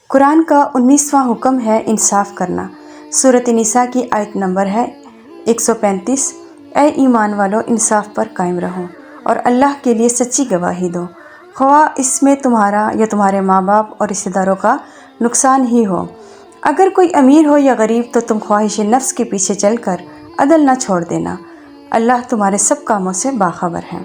قرآن کا 19واں حکم ہے انصاف کرنا۔ سورۃ نساء کی آیت نمبر ہے 135۔ اے ایمان والو، انصاف پر قائم رہو اور اللہ کے لیے سچی گواہی دو، خواہ اس میں تمہارا یا تمہارے ماں باپ اور رشتہ داروں کا نقصان ہی ہو۔ اگر کوئی امیر ہو یا غریب تو تم خواہش نفس کے پیچھے چل کر عدل نہ چھوڑ دینا، اللہ تمہارے سب کاموں سے باخبر ہے۔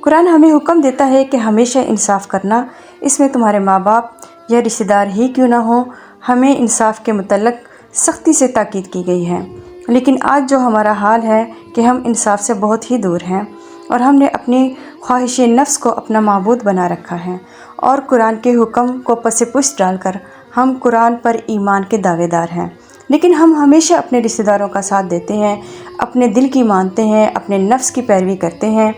قرآن ہمیں حکم دیتا ہے کہ ہمیشہ انصاف کرنا، اس میں تمہارے ماں باپ یا رشتہ دار ہی کیوں نہ ہوں۔ ہمیں انصاف کے متعلق سختی سے تاکید کی گئی ہے، لیکن آج جو ہمارا حال ہے کہ ہم انصاف سے بہت ہی دور ہیں اور ہم نے اپنی خواہش نفس کو اپنا معبود بنا رکھا ہے، اور قرآن کے حکم کو پس پشت ڈال کر ہم قرآن پر ایمان کے دعوے دار ہیں، لیکن ہم ہمیشہ اپنے رشتہ داروں کا ساتھ دیتے ہیں، اپنے دل کی مانتے ہیں، اپنے نفس کی پیروی کرتے ہیں۔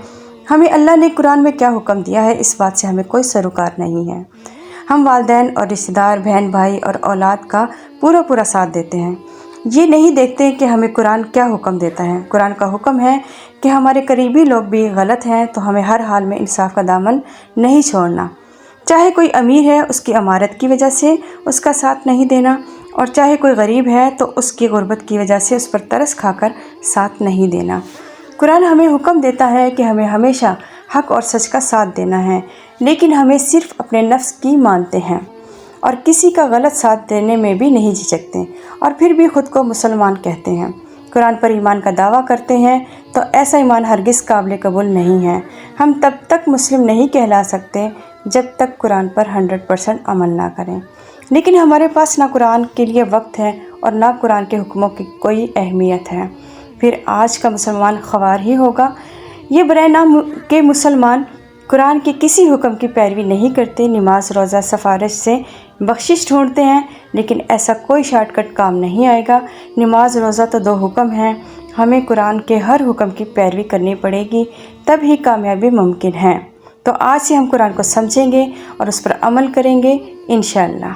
ہمیں اللہ نے قرآن میں کیا حکم دیا ہے، اس بات سے ہمیں کوئی سروکار نہیں ہے۔ ہم والدین اور رشتہ دار، بہن بھائی اور اولاد کا پورا ساتھ دیتے ہیں، یہ نہیں دیکھتے کہ ہمیں قرآن کیا حکم دیتا ہے۔ قرآن کا حکم ہے کہ ہمارے قریبی لوگ بھی غلط ہیں تو ہمیں ہر حال میں انصاف کا دامن نہیں چھوڑنا، چاہے کوئی امیر ہے اس کی امارت کی وجہ سے اس کا ساتھ نہیں دینا، اور چاہے کوئی غریب ہے تو اس کی غربت کی وجہ سے اس پر ترس کھا کر ساتھ نہیں دینا۔ قرآن ہمیں حکم دیتا ہے کہ ہمیں ہمیشہ حق اور سچ کا ساتھ دینا ہے، لیکن ہمیں صرف اپنے نفس کی مانتے ہیں اور کسی کا غلط ساتھ دینے میں بھی نہیں جھجکتے، اور پھر بھی خود کو مسلمان کہتے ہیں، قرآن پر ایمان کا دعویٰ کرتے ہیں، تو ایسا ایمان ہرگز قابل قبول نہیں ہے۔ ہم تب تک مسلم نہیں کہلا سکتے جب تک قرآن پر 100% عمل نہ کریں، لیکن ہمارے پاس نہ قرآن کے لیے وقت ہے اور نہ قرآن کے حکموں کی کوئی اہمیت ہے، پھر آج کا مسلمان خوار ہی ہوگا۔ یہ برائے نام کہ مسلمان قرآن کے کسی حکم کی پیروی نہیں کرتے، نماز روزہ سفارش سے بخشش ڈھونڈتے ہیں، لیکن ایسا کوئی شارٹ کٹ کام نہیں آئے گا۔ نماز روزہ تو 2 حکم ہیں، ہمیں قرآن کے ہر حکم کی پیروی کرنی پڑے گی، تب ہی کامیابی ممکن ہے۔ تو آج سے ہم قرآن کو سمجھیں گے اور اس پر عمل کریں گے انشاءاللہ۔